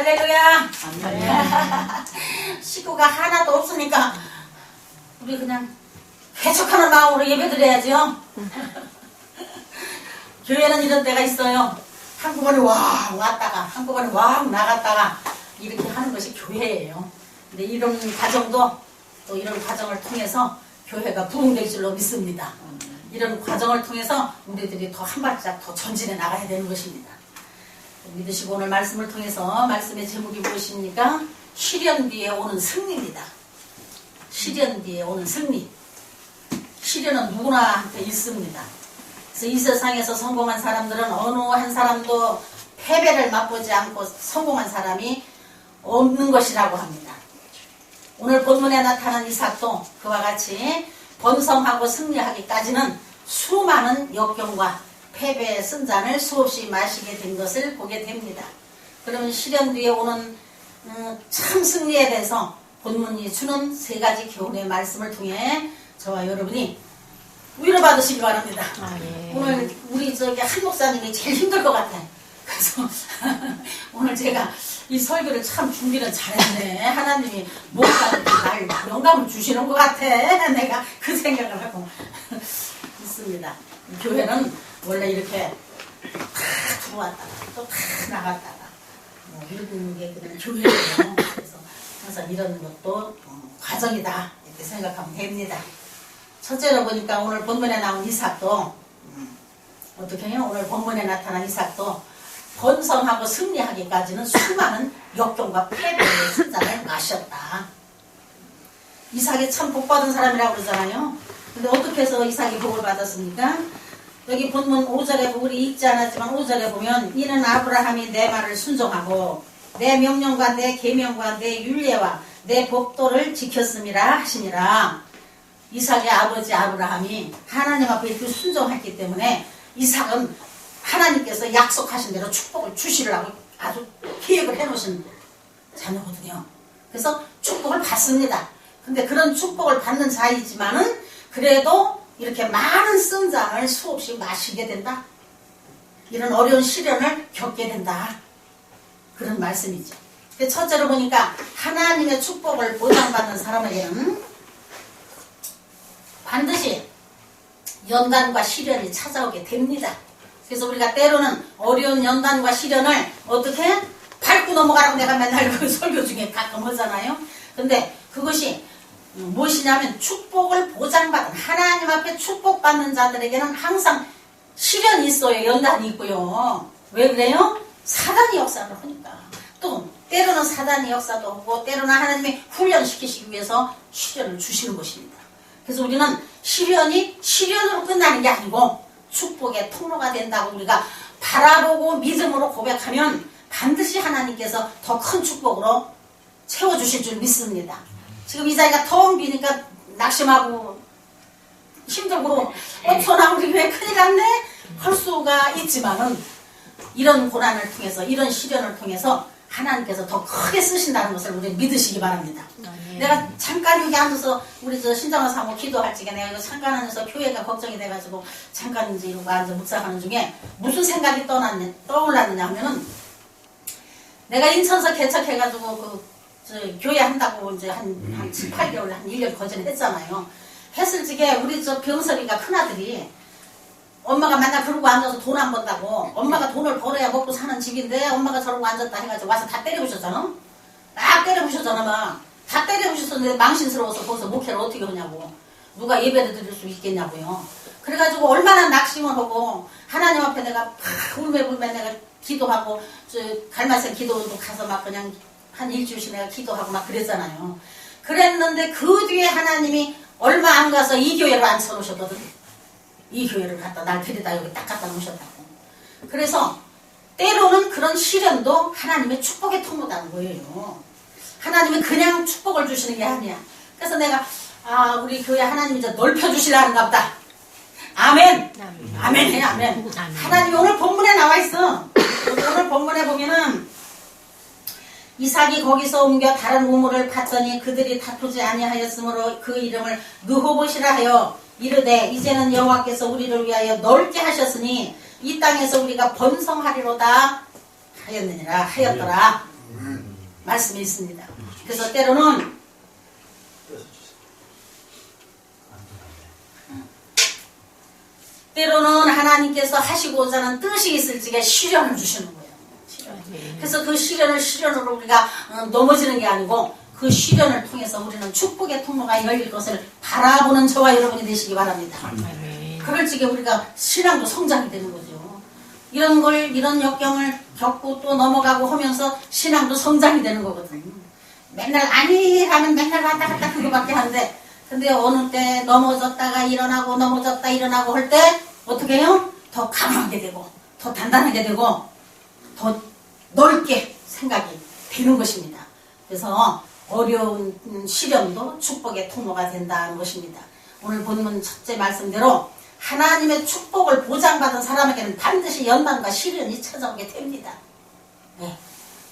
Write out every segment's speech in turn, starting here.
할렐루야. 식구가 하나도 없으니까 우리 그냥 회척하는 마음으로 예배드려야죠. 교회는 이런 때가 있어요. 한꺼번에 왕 왔다가 한꺼번에 왕 나갔다가 이렇게 하는 것이 교회예요. 근데 이런 과정도 또 이런 과정을 통해서 교회가 부흥될 줄로 믿습니다. 이런 과정을 통해서 우리들이 더 한 발짝 더 전진해 나가야 되는 것입니다. 믿으시고 오늘 말씀을 통해서 말씀의 제목이 무엇입니까? 시련 뒤에 오는 승리입니다. 시련 뒤에 오는 승리. 시련은 누구나한테 있습니다. 그래서 이 세상에서 성공한 사람들은 어느 한 사람도 패배를 맛보지 않고 성공한 사람이 없는 것이라고 합니다. 오늘 본문에 나타난 이삭도 그와 같이 번성하고 승리하기까지는 수많은 역경과 패배의 쓴잔을 수없이 마시게 된 것을 보게 됩니다. 그러면 시련 뒤에 오는 참 승리에 대해서 본문이 주는 세 가지 교훈의 말씀을 통해 저와 여러분이 위로받으시기 바랍니다. 예. 오늘 우리 저기 한 목사님이 제일 힘들 것 같아. 그래서 오늘 제가 이 설교를 참 준비를 잘했네. 하나님이 뭔가 날 영감을 주시는 것 같아. 내가 그 생각을 하고 있습니다. 교회는 원래 이렇게 다 들어왔다가 또 다 나갔다가 뭐 이런 게 그냥 교회예요. 그래서 항상 이런 것도 과정이다 이렇게 생각하면 됩니다. 첫째로 보니까 오늘 본문에 나온 이삭도 어떻게 해요? 오늘 본문에 나타난 이삭도 번성하고 승리하기까지는 수많은 역경과 패배의 쓴잔을 마셨다. 이삭이 참 복받은 사람이라고 그러잖아요. 근데 어떻게 해서 이삭이 복을 받았습니까? 여기 본문 5절에 우리 읽지 않았지만 5절에 보면 이는 아브라함이 내 말을 순종하고 내 명령과 내 계명과 내 율례와 내 법도를 지켰음이라 하시니라. 이삭의 아버지 아브라함이 하나님 앞에 이렇게 순종했기 때문에 이삭은 하나님께서 약속하신 대로 축복을 주시려고 아주 계획을 해놓으신 자녀거든요. 그래서 축복을 받습니다. 근데 그런 축복을 받는 자이지만은 그래도 이렇게 많은 쓴잔을 수없이 마시게 된다. 이런 어려운 시련을 겪게 된다. 그런 말씀이죠. 첫째로 보니까 하나님의 축복을 보장받는 사람에게는 반드시 연단과 시련이 찾아오게 됩니다. 그래서 우리가 때로는 어려운 연단과 시련을 어떻게 밟고 넘어가라고 내가 맨날 그 설교 중에 가끔 하잖아요. 근데 그것이 무엇이냐면 축복을 보장받은 하나님 앞에 축복받는 자들에게는 항상 시련이 있어요. 연단이 있고요. 왜 그래요? 사단이 역사를 하니까. 또 때로는 사단이 역사도 하고 때로는 하나님이 훈련시키시기 위해서 시련을 주시는 것입니다. 그래서 우리는 시련이 시련으로 끝나는 게 아니고 축복의 통로가 된다고 우리가 바라보고 믿음으로 고백하면 반드시 하나님께서 더 큰 축복으로 채워주실 줄 믿습니다. 지금 이 자리가 텅 비니까 낙심하고 힘들고 어쩌나 우리 왜 큰일 났네 할 수가 있지만은 이런 고난을 통해서 이런 시련을 통해서 하나님께서 더 크게 쓰신다는 것을 우리 믿으시기 바랍니다. 내가 잠깐 여기 앉아서 우리 저 신장화 사모 기도할 적에 내가 이거 잠깐 앉아서 교회가 걱정이 돼가지고 잠깐 이제 이러고 앉아 묵상하는 중에 무슨 생각이 떠올랐느냐 하면은 내가 인천서 개척해가지고 저 교회 한다고 이제 한 7, 8개월 한 1년 거전을 했잖아요. 했을 적에 우리 저 병설이가 큰아들이 엄마가 맨날 그러고 앉아서 돈 안 번다고 엄마가 돈을 벌어야 먹고 사는 집인데 엄마가 저러고 앉았다 해가지고 와서 다 때려부셨잖아. 막 때려부셨잖아. 막 다 때려부셨었는데 망신스러워서 거기서 목회를 어떻게 하냐고. 누가 예배를 드릴 수 있겠냐고요. 그래가지고 얼마나 낙심을 하고 하나님 앞에 내가 울매불매 내가 기도하고 저 갈마산 기도도 가서 막 그냥 한 일주일씩 내가 기도하고 막 그랬잖아요. 그랬는데 그 뒤에 하나님이 얼마 안 가서 이 교회를 앉혀놓으셨거든. 이 교회를 갖다 날 데려다 여기 딱 갖다 놓으셨다고. 그래서 때로는 그런 시련도 하나님의 축복의 통로다는 거예요. 하나님이 그냥 축복을 주시는 게 아니야. 그래서 내가 우리 교회 하나님이 이제 넓혀주시라는가 보다. 아멘. 아멘 해 아멘. 하나님이 오늘 본문에 나와 있어. 오늘 본문에 보면은 이삭이 거기서 옮겨 다른 우물을 팠더니 그들이 다투지 아니하였으므로 그 이름을 느호봇이라 하여 이르되 이제는 여호와께서 우리를 위하여 넓게 하셨으니 이 땅에서 우리가 번성하리로다 하였더라. 말씀이 있습니다. 그래서 때로는 하나님께서 하시고자 하는 뜻이 있을 적에 시련을 주시는 거예요. 그래서 그 시련으로 우리가 넘어지는 게 아니고 그 시련을 통해서 우리는 축복의 통로가 열릴 것을 바라보는 저와 여러분이 되시기 바랍니다. 그럴 적에 우리가 신앙도 성장이 되는 거죠. 이런 역경을 겪고 또 넘어가고 하면서 신앙도 성장이 되는 거거든요. 맨날 아니 하면 맨날 왔다 갔다 그거밖에 하는데, 근데 어느 때 넘어졌다가 일어나고 넘어졌다 일어나고 할 때 어떻게 해요? 더 강하게 되고 더 단단하게 되고 더 넓게 생각이 되는 것입니다. 그래서 어려운 시련도 축복의 통로가 된다는 것입니다. 오늘 본문 첫째 말씀대로 하나님의 축복을 보장받은 사람에게는 반드시 연단과 시련이 찾아오게 됩니다. 네,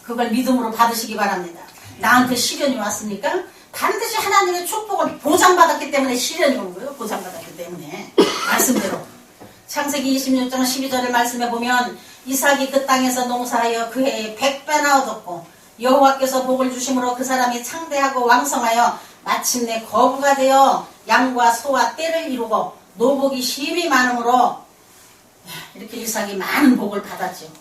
그걸 믿음으로 받으시기 바랍니다. 나한테 시련이 왔으니까 반드시 하나님의 축복을 보장받았기 때문에 시련이 온 거예요. 보장받았기 때문에. 말씀대로 창세기 26장 12절의 말씀에 보면 이삭이 그 땅에서 농사하여 그 해에 100배나 얻었고 여호와께서 복을 주심으로 그 사람이 창대하고 왕성하여 마침내 거부가 되어 양과 소와 떼를 이루고 노복이 심히 많으므로 이렇게 이삭이 많은 복을 받았죠.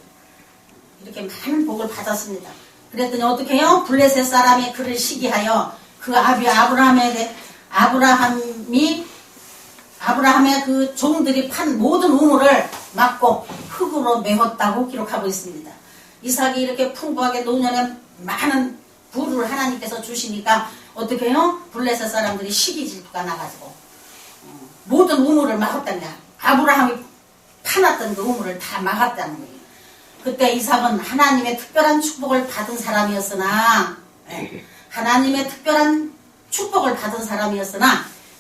이렇게 많은 복을 받았습니다. 그랬더니 어떻게 해요? 블레셋 사람이 그를 시기하여 그 아비 아브라함의 그 종들이 판 모든 우물을 막고 흙으로 메웠다고 기록하고 있습니다. 이삭이 이렇게 풍부하게 노년에 많은 부를 하나님께서 주시니까 어떻게 해요? 블레셋 사람들이 시기질투가 나가지고 모든 우물을 막았다는 거야. 아브라함이 파놨던 그 우물을 다 막았다는 거예요. 그때 이삭은 하나님의 특별한 축복을 받은 사람이었으나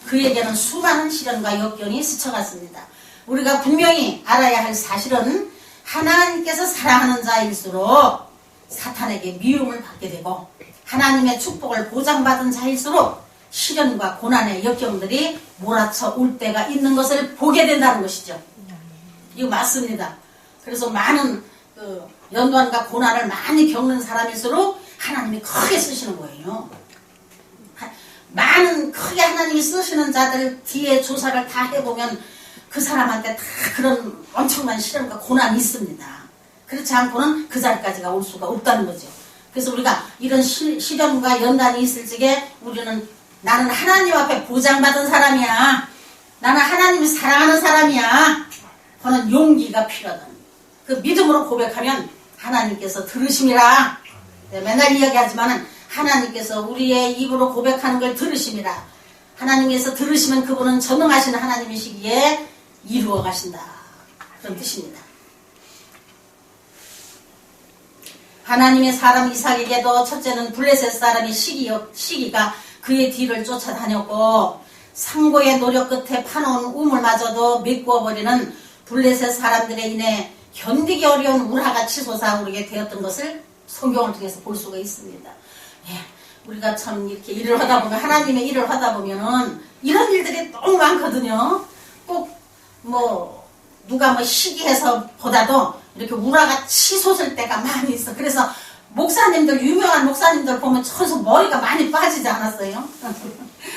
그에게는 수많은 시련과 역경이 스쳐갔습니다. 우리가 분명히 알아야 할 사실은 하나님께서 사랑하는 자일수록 사탄에게 미움을 받게 되고 하나님의 축복을 보장받은 자일수록 시련과 고난의 역경들이 몰아쳐 올 때가 있는 것을 보게 된다는 것이죠. 이거 맞습니다. 그래서 많은 연단과 고난을 많이 겪는 사람일수록 하나님이 크게 쓰시는 거예요. 많은 크게 하나님이 쓰시는 자들 뒤에 조사를 다 해보면 그 사람한테 다 그런 엄청난 시련과 고난이 있습니다. 그렇지 않고는 그 자리까지가 올 수가 없다는 거죠. 그래서 우리가 이런 시련과 연단이 있을 적에 우리는 나는 하나님 앞에 보장받은 사람이야. 나는 하나님이 사랑하는 사람이야. 그런 용기가 필요하다. 그 믿음으로 고백하면 하나님께서 들으심이라. 맨날 이야기하지만은 하나님께서 우리의 입으로 고백하는 걸 들으심이라. 하나님께서 들으시면 그분은 전능하신 하나님이시기에 이루어 가신다. 그런 뜻입니다. 하나님의 사람 이삭에게도 첫째는 블레셋 사람의 시기가 그의 뒤를 쫓아다녔고 상고의 노력 끝에 파놓은 우물마저도 메꾸어버리는 블레셋 사람들에 인해 견디기 어려운 우라가 치솟아오르게 되었던 것을 성경을 통해서 볼 수가 있습니다. 우리가 참 이렇게 일을 하다 보면 하나님의 일을 하다 보면은 이런 일들이 너무 많거든요. 꼭 누가 시기해서 보다도 이렇게 우라가 치솟을 때가 많이 있어. 그래서 유명한 목사님들 보면 천수 머리가 많이 빠지지 않았어요?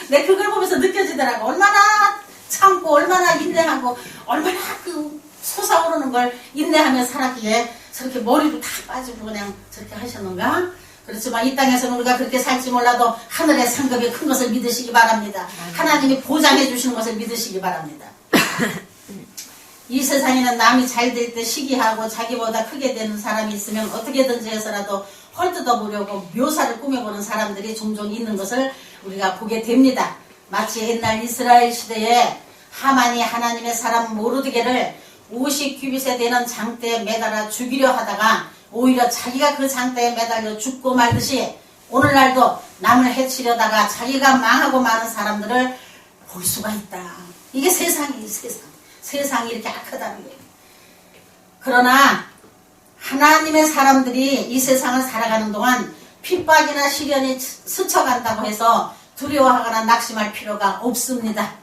내 그걸 보면서 느껴지더라고. 얼마나 참고 얼마나 인내하고 얼마나 그 솟아오르는 걸 인내하며 살았기에 저렇게 머리도 다 빠지고 그냥 저렇게 하셨는가? 그렇지만 이 땅에서는 우리가 그렇게 살지 몰라도 하늘의 상급이 큰 것을 믿으시기 바랍니다. 하나님이 보장해 주시는 것을 믿으시기 바랍니다. 이 세상에는 남이 잘 될 때 시기하고 자기보다 크게 되는 사람이 있으면 어떻게든지 해서라도 헐뜯어 보려고 묘사를 꾸며보는 사람들이 종종 있는 것을 우리가 보게 됩니다. 마치 옛날 이스라엘 시대에 하만이 하나님의 사람 모르드게를 50규빗에 되는 장대에 매달아 죽이려 하다가 오히려 자기가 그 장대에 매달려 죽고 말듯이 오늘날도 남을 해치려다가 자기가 망하고 마는 사람들을 볼 수가 있다. 이게 세상이에요. 세상이 이렇게 악하다는 거예요. 그러나 하나님의 사람들이 이 세상을 살아가는 동안 핍박이나 시련이 스쳐간다고 해서 두려워하거나 낙심할 필요가 없습니다.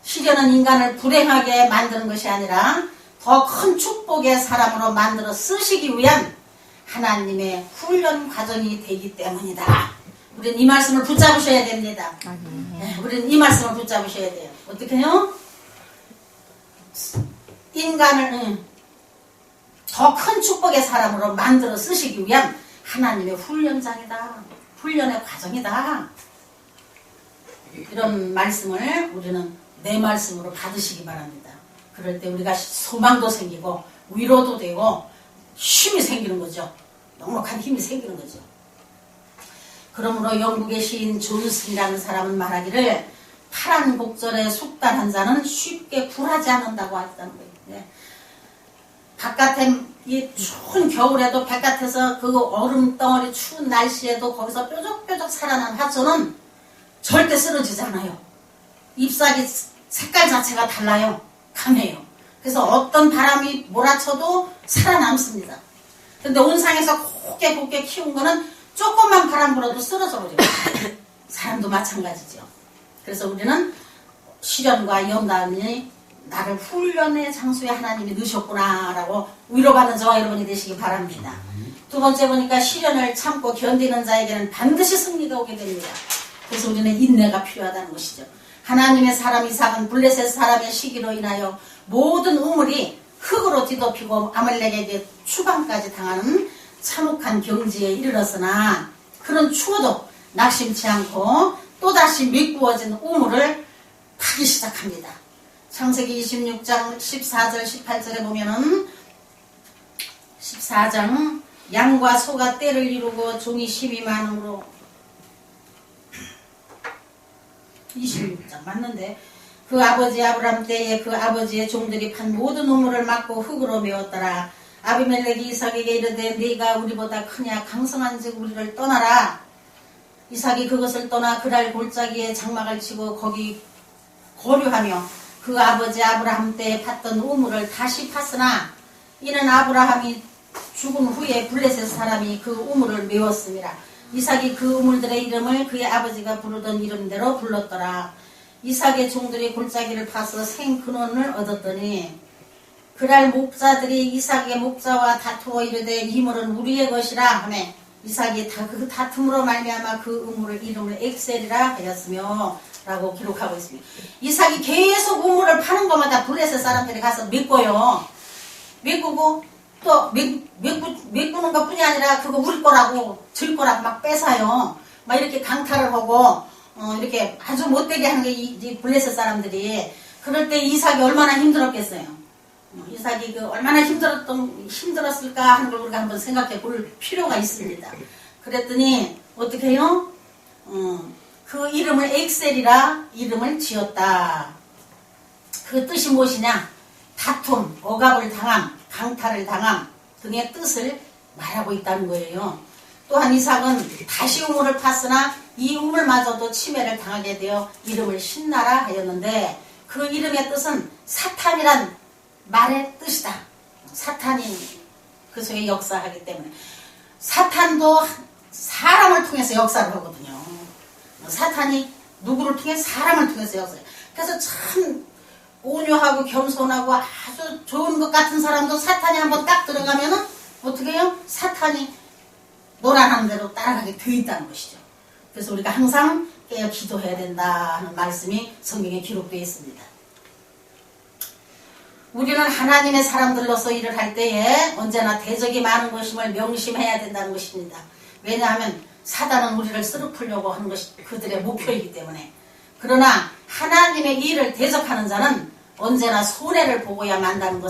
시련은 인간을 불행하게 만드는 것이 아니라 더 큰 축복의 사람으로 만들어 쓰시기 위한 하나님의 훈련 과정이 되기 때문이다. 우리는 이 말씀을 붙잡으셔야 됩니다. 네, 우리는 이 말씀을 붙잡으셔야 돼요. 어떻게 해요? 인간을 더 큰 축복의 사람으로 만들어 쓰시기 위한 하나님의 훈련장이다. 훈련의 과정이다. 이런 말씀을 우리는 내 말씀으로 받으시기 바랍니다. 그럴 때 우리가 소망도 생기고 위로도 되고 힘이 생기는 거죠. 넉넉한 힘이 생기는 거죠. 그러므로 영국의 시인 존슨이라는 사람은 말하기를 파란 곡절에 숙달한 자는 쉽게 굴하지 않는다고 하셨다는 거예요. 네. 바깥에 이 추운 겨울에도 바깥에서 그 얼음 덩어리 추운 날씨에도 거기서 뾰족뾰족 살아난 화초는 절대 쓰러지지 않아요. 잎사귀 색깔 자체가 달라요. 강해요. 그래서 어떤 바람이 몰아쳐도 살아남습니다. 근데 온상에서 곱게 키운 거는 조금만 바람 불어도 쓰러져 버려요. 사람도 마찬가지죠. 그래서 우리는 시련과 연단이 나를 훈련의 장소에 하나님이 넣으셨구나 라고 위로받는 저와 여러분이 되시기 바랍니다. 두 번째 보니까 시련을 참고 견디는 자에게는 반드시 승리가 오게 됩니다. 그래서 우리는 인내가 필요하다는 것이죠. 하나님의 사람 이삭은 블레셋 사람의 시기로 인하여 모든 우물이 흙으로 뒤덮이고 아말렉에게 추방까지 당하는 참혹한 경지에 이르렀으나 그런 추워도 낙심치 않고 또다시 미꾸어진 우물을 파기 시작합니다. 창세기 26장 14절 18절에 보면은 14장 양과 소가 떼를 이루고 종이 12만으로 26장 맞는데 그 아버지 아브람 때에 그 아버지의 종들이 판 모든 우물을 막고 흙으로 메웠더라. 아비멜렉이 이삭에게 이르되 네가 우리보다 크냐 강성한즉 우리를 떠나라. 이삭이 그것을 떠나 그랄 골짜기에 장막을 치고 거기 거류하며 그 아버지 아브라함 때에 팠던 우물을 다시 팠으나 이는 아브라함이 죽은 후에 블레셋 사람이 그 우물을 메웠습니다. 이삭이 그 우물들의 이름을 그의 아버지가 부르던 이름대로 불렀더라. 이삭의 종들이 골짜기를 파서 생근원을 얻었더니 그날 목자들이 이삭의 목자와 다투어 이르되 이 물은 우리의 것이라 하매 이삭이 그 다툼으로 말미암아 그 우물을 이름을 엑셀이라 하였으며 라고 기록하고 있습니다. 이삭이 계속 우물을 파는 것마다 블레셋 사람들이 가서 메꿔요. 메꾸고 또 메꾸는 것 뿐이 아니라 그거 우리 거라고 질 거라고 막 뺏어요. 막 이렇게 강탈을 하고 이렇게 아주 못되게 하는 게 이 블레셋 사람들이. 그럴 때 이삭이 얼마나 힘들었겠어요. 이삭이 그 얼마나 힘들었을까 하는 걸 우리가 한번 생각해 볼 필요가 있습니다. 그랬더니 어떻게 해요? 그 이름을 엑셀이라 이름을 지었다. 그 뜻이 무엇이냐? 다툼, 억압을 당함, 강탈을 당함 등의 뜻을 말하고 있다는 거예요. 또한 이삭은 다시 우물을 팠으나 이 우물마저도 침해를 당하게 되어 이름을 신나라 하였는데 그 이름의 뜻은 사탄이란 말의 뜻이다. 사탄이 그 속에 역사하기 때문에 사탄도 사람을 통해서 역사를 하거든요. 사탄이 누구를 통해 사람을 통해서 역사해요. 그래서 참 온유하고 겸손하고 아주 좋은 것 같은 사람도 사탄이 한번 딱 들어가면은 어떻게 해요? 사탄이 노란한 대로 따라가게 되어 있다는 것이죠. 그래서 우리가 항상 깨어 기도해야 된다 하는 말씀이 성경에 기록되어 있습니다. 우리는 하나님의 사람들로서 일을 할 때에 언제나 대적이 많은 것임을 명심해야 된다는 것입니다. 왜냐하면 사단은 우리를 쓰러뜨리려고 하는 것이 그들의 목표이기 때문에. 그러나 하나님의 일을 대적하는 자는 언제나 손해를 보고야 만다는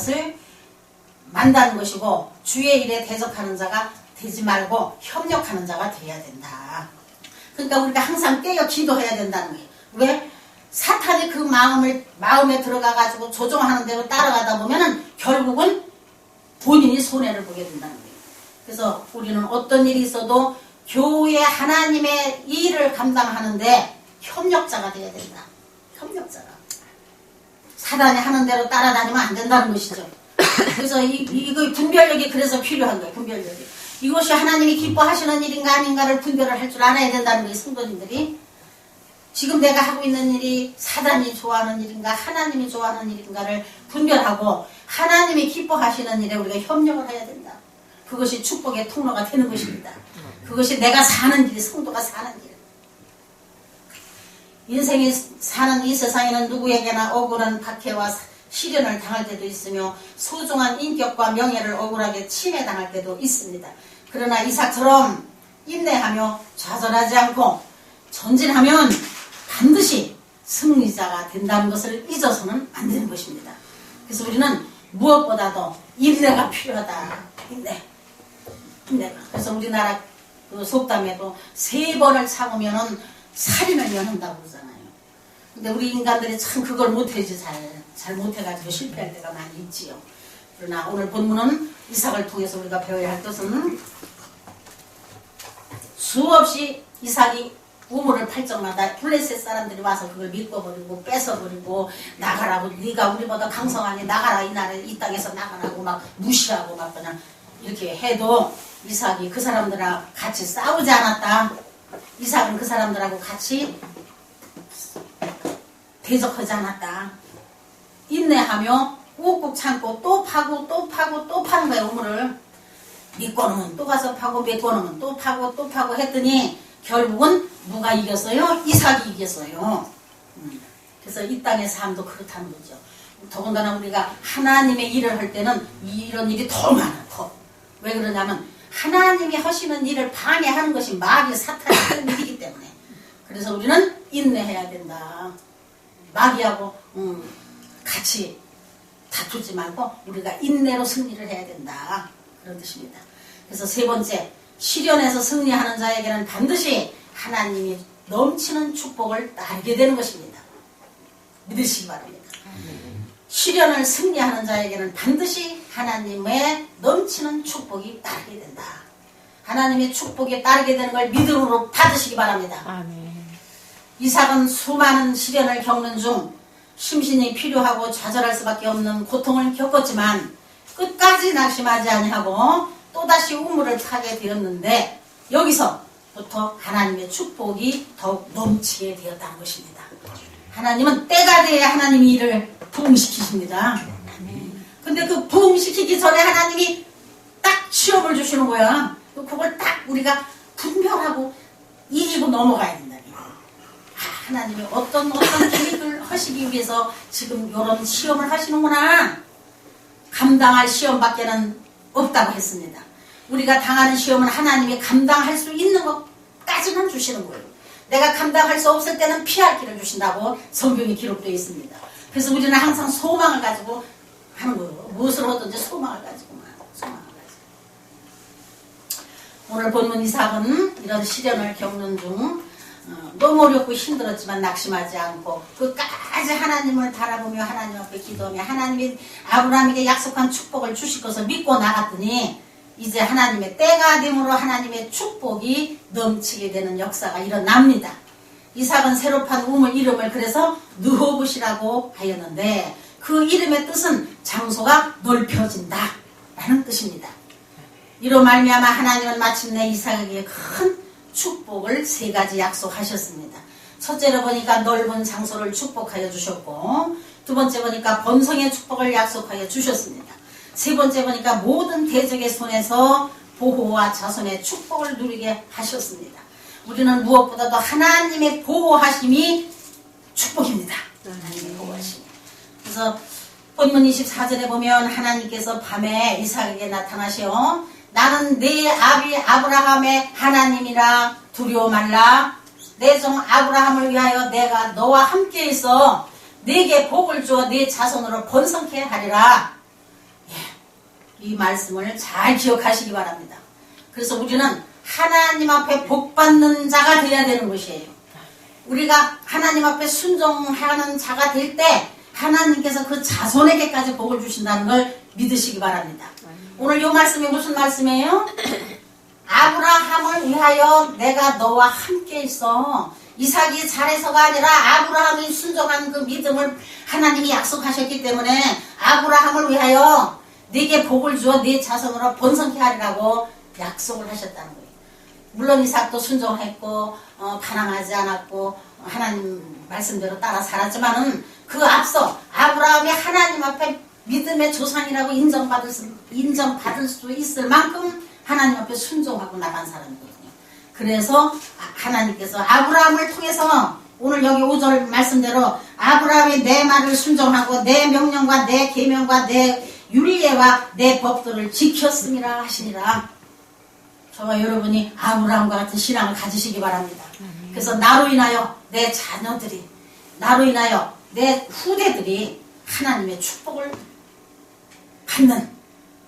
것이고 주의 일에 대적하는 자가 되지 말고 협력하는 자가 되어야 된다. 그러니까 우리가 항상 깨어 기도해야 된다는 거예요. 왜? 사탄이 그 마음에 들어가가지고 조종하는 대로 따라가다 보면은 결국은 본인이 손해를 보게 된다는 거예요. 그래서 우리는 어떤 일이 있어도 교회 하나님의 일을 감당하는데 협력자가 되어야 된다. 협력자가. 사단이 하는 대로 따라다니면 안 된다는 것이죠. 그래서 이거 분별력이 그래서 필요한 거예요. 분별력이. 이것이 하나님이 기뻐하시는 일인가 아닌가를 분별을 할 줄 알아야 된다는 거예요. 성도님들이. 지금 내가 하고 있는 일이 사단이 좋아하는 일인가 하나님이 좋아하는 일인가를 분별하고 하나님이 기뻐하시는 일에 우리가 협력을 해야 된다. 그것이 축복의 통로가 되는 것입니다. 그것이 내가 사는 길, 성도가 사는 길. 인생이 사는 이 세상에는 누구에게나 억울한 박해와 시련을 당할 때도 있으며 소중한 인격과 명예를 억울하게 침해당할 때도 있습니다. 그러나 이삭처럼 인내하며 좌절하지 않고 전진하면 반드시 승리자가 된다는 것을 잊어서는 안 되는 것입니다. 그래서 우리는 무엇보다도 인내가 필요하다. 인내가. 그래서 우리나라 그 속담에도 3번을 참으면은 살인을 면한다고 그러잖아요. 근데 우리 인간들이 참 그걸 못해지 잘 못해가지고 실패할 때가 많이 있지요. 그러나 오늘 본문은 이삭을 통해서 우리가 배워야 할 것은 수없이 이삭이 우물을 팔 적마다 블레셋 사람들이 와서 그걸 믿고버리고 뺏어버리고 나가라고, 네가 우리보다 강성하니 나가라, 이 땅에서 나가라고 막 무시하고 막 그냥 이렇게 해도 이삭이 그 사람들하고 같이 싸우지 않았다. 이삭은 그 사람들하고 같이 대적하지 않았다. 인내하며 꾹꾹 참고 또 파고 또 파고 또 파는 거예요. 우물을 믿고 놓으면 또 가서 파고, 믿고 놓으면 또 파고 또 파고 했더니 결국은 누가 이겼어요? 이삭이 이겼어요. 그래서 이 땅의 삶도 그렇다는 거죠. 더군다나 우리가 하나님의 일을 할 때는 이런 일이 더 많아. 더. 왜 그러냐면 하나님이 하시는 일을 방해하는 것이 마귀 사탄이 하는 일이기 때문에. 그래서 우리는 인내해야 된다. 마귀하고 같이 다투지 말고 우리가 인내로 승리를 해야 된다. 그런 뜻입니다. 그래서 세 번째, 시련에서 승리하는 자에게는 반드시 하나님이 넘치는 축복을 따르게 되는 것입니다. 믿으시기 바랍니다. 시련을 승리하는 자에게는 반드시 하나님의 넘치는 축복이 따르게 된다. 하나님의 축복이 따르게 되는 걸 믿음으로 받으시기 바랍니다. 아멘. 이삭은 수많은 시련을 겪는 중 심신이 필요하고 좌절할 수밖에 없는 고통을 겪었지만 끝까지 낙심하지 아니하고 또다시 우물을 타게 되었는데 여기서부터 하나님의 축복이 더욱 넘치게 되었다는 것입니다. 하나님은 때가 돼야 하나님이 이를 부흥시키십니다. 근데 그 부흥시키기 전에 하나님이 딱 시험을 주시는 거야. 그걸 딱 우리가 분별하고 이기고 넘어가야 된다. 하나님이 어떤 계획을 하시기 위해서 지금 이런 시험을 하시는구나. 감당할 시험밖에는 없다고 했습니다. 우리가 당하는 시험은 하나님이 감당할 수 있는 것까지만 주시는 거예요. 내가 감당할 수 없을 때는 피할 길을 주신다고 성경에 기록되어 있습니다. 그래서 우리는 항상 소망을 가지고 하는 거예요. 무엇을 하든지 소망을 가지고만. 오늘 본문 이삭은 이런 시련을 겪는 중 너무 어렵고 힘들었지만 낙심하지 않고 끝까지 하나님을 바라보며 하나님 앞에 기도하며 하나님이 아브라함에게 약속한 축복을 주실 것을 믿고 나갔더니 이제 하나님의 때가 됨으로 하나님의 축복이 넘치게 되는 역사가 일어납니다. 이삭은 새로 판 우물 이름을 그래서 느호붓이라고 하였는데 그 이름의 뜻은 장소가 넓혀진다 라는 뜻입니다. 이로 말미암아 하나님은 마침내 이삭에게 큰 축복을 3가지 약속하셨습니다. 첫째로 보니까 넓은 장소를 축복하여 주셨고, 두 번째 보니까 번성의 축복을 약속하여 주셨습니다. 세 번째 보니까 모든 대적의 손에서 보호와 자손의 축복을 누리게 하셨습니다. 우리는 무엇보다도 하나님의 보호하심이 축복입니다. 하나님의 보호하심이. 그래서 본문 24절에 보면 하나님께서 밤에 이삭에게 나타나시어 나는 네 아비 아브라함의 하나님이라 두려워 말라. 내 종 아브라함을 위하여 내가 너와 함께 있어 네게 복을 주어 네 자손으로 번성케 하리라. 이 말씀을 잘 기억하시기 바랍니다. 그래서 우리는 하나님 앞에 복받는 자가 되어야 되는 것이에요. 우리가 하나님 앞에 순종하는 자가 될 때 하나님께서 그 자손에게까지 복을 주신다는 걸 믿으시기 바랍니다. 오늘 이 말씀이 무슨 말씀이에요? 아브라함을 위하여 내가 너와 함께 있어. 이삭이 잘해서가 아니라 아브라함이 순종한 그 믿음을 하나님이 약속하셨기 때문에 아브라함을 위하여 네게 복을 주어 네 자손으로 번성케 하리라고 약속을 하셨다는 거예요. 물론 이삭도 순종했고 반항하지 않았고 하나님 말씀대로 따라 살았지만은 그 앞서 아브라함이 하나님 앞에 믿음의 조상이라고 인정받을 수 있을 만큼 하나님 앞에 순종하고 나간 사람이거든요. 그래서 하나님께서 아브라함을 통해서 오늘 여기 5절 말씀대로 아브라함이 내 말을 순종하고 내 명령과 내 계명과 내 율례와 내 법도를 지켰음이라 하시니라. 저와 여러분이 아브라함과 같은 신앙을 가지시기 바랍니다. 그래서 나로 인하여 내 자녀들이, 나로 인하여 내 후대들이 하나님의 축복을 받는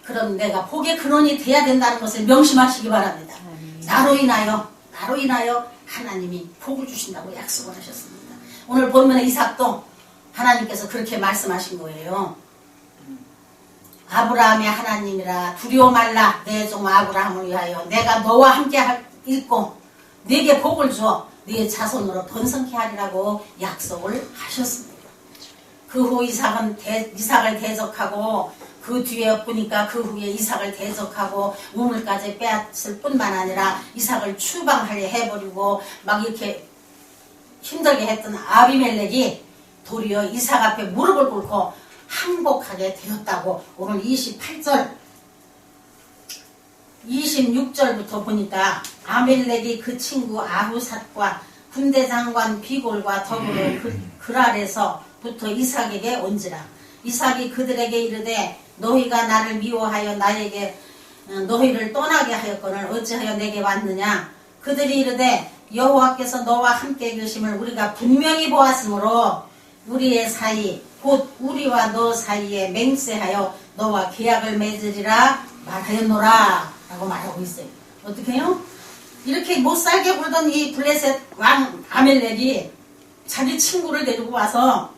그런 내가 복의 근원이 돼야 된다는 것을 명심하시기 바랍니다. 나로 인하여 하나님이 복을 주신다고 약속을 하셨습니다. 오늘 본문의 이삭도 하나님께서 그렇게 말씀하신 거예요. 아브라함의 하나님이라 두려워 말라. 내 종 아브라함을 위하여 내가 너와 함께 있고 네게 복을 주어 네 자손으로 번성케 하리라고 약속을 하셨습니다. 그 후 이삭을 대적하고 그 뒤에 보니까 그 후에 이삭을 대적하고 우물까지 빼앗을 뿐만 아니라 이삭을 추방하려 해버리고 막 이렇게 힘들게 했던 아비멜렉이 도리어 이삭 앞에 무릎을 꿇고 항복하게 되었다고 오늘 28절 26절부터 보니까 아멜렉이 그 친구 아후삿과 군대 장관 비골과 더불어 그랄에서부터 이삭에게 온지라. 이삭이 그들에게 이르되 너희가 나를 미워하여 나에게 너희를 떠나게 하였거늘 어찌하여 내게 왔느냐. 그들이 이르되 여호와께서 너와 함께 계심을 우리가 분명히 보았으므로 우리의 사이 곧 우리와 너 사이에 맹세하여 너와 계약을 맺으리라 말하였노라 라고 말하고 있어요. 어떻게 해요? 이렇게 못살게 굴던 이 블레셋 왕 아멜렉이 자기 친구를 데리고 와서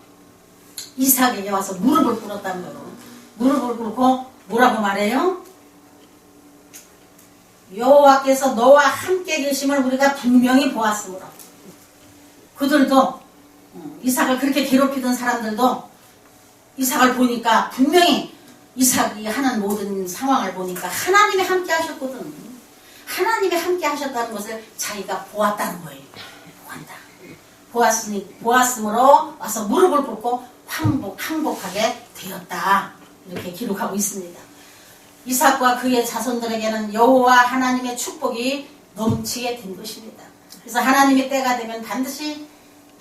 이삭에게 와서 무릎을 꿇었다는 거예요. 무릎을 꿇고 뭐라고 말해요? 여호와께서 너와 함께 계심을 우리가 분명히 보았으므로. 그들도 이삭을 그렇게 괴롭히던 사람들도 이삭을 보니까 분명히 이삭이 하는 모든 상황을 보니까 하나님이 함께 하셨거든. 하나님이 함께 하셨다는 것을 자기가 보았다는 거예요. 보았으므로 와서 무릎을 꿇고 항복하게 되었다. 이렇게 기록하고 있습니다. 이삭과 그의 자손들에게는 여호와 하나님의 축복이 넘치게 된 것입니다. 그래서 하나님의 때가 되면 반드시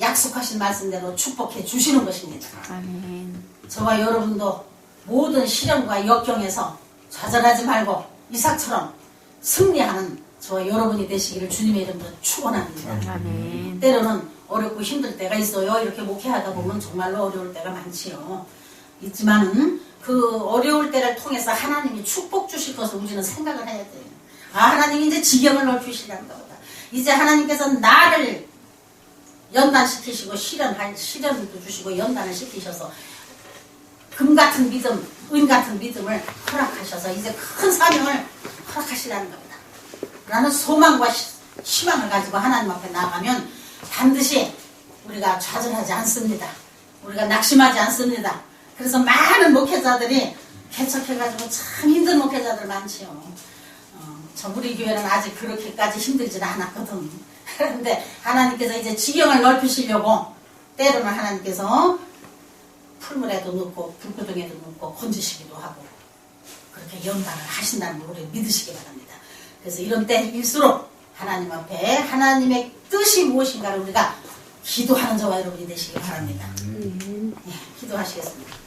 약속하신 말씀대로 축복해 주시는 것입니다. 아멘. 저와 여러분도 모든 시련과 역경에서 좌절하지 말고 이삭처럼 승리하는 저와 여러분이 되시기를 주님의 이름으로 축원합니다. 아멘. 때로는 어렵고 힘들 때가 있어요. 이렇게 목회하다 보면 정말로 어려울 때가 많지요. 있지만은 그 어려울 때를 통해서 하나님이 축복 주실 것을 우리는 생각을 해야 돼요. 하나님이 이제 지경을 넓히시라는 것보다 이제 하나님께서 나를 연단시키시고 시련도 주시고 연단을 시키셔서 금 같은 믿음, 은 같은 믿음을 허락하셔서 이제 큰 사명을 허락하시라는 겁니다. 라는 소망과 희망을 가지고 하나님 앞에 나가면 반드시 우리가 좌절하지 않습니다. 우리가 낙심하지 않습니다. 그래서 많은 목회자들이 개척해가지고 참 힘든 목회자들 많지요. 우리 교회는 아직 그렇게까지 힘들지는 않았거든. 그런데 하나님께서 이제 지경을 넓히시려고 때로는 하나님께서 풀물에도 넣고 불구덩이에도 넣고 건지시기도 하고 그렇게 연단을 하신다는 걸 우리 믿으시기 바랍니다. 그래서 이런 때일수록 하나님 앞에 하나님의 뜻이 무엇인가를 우리가 기도하는 저와 여러분이 되시기 바랍니다. 예, 기도하시겠습니다.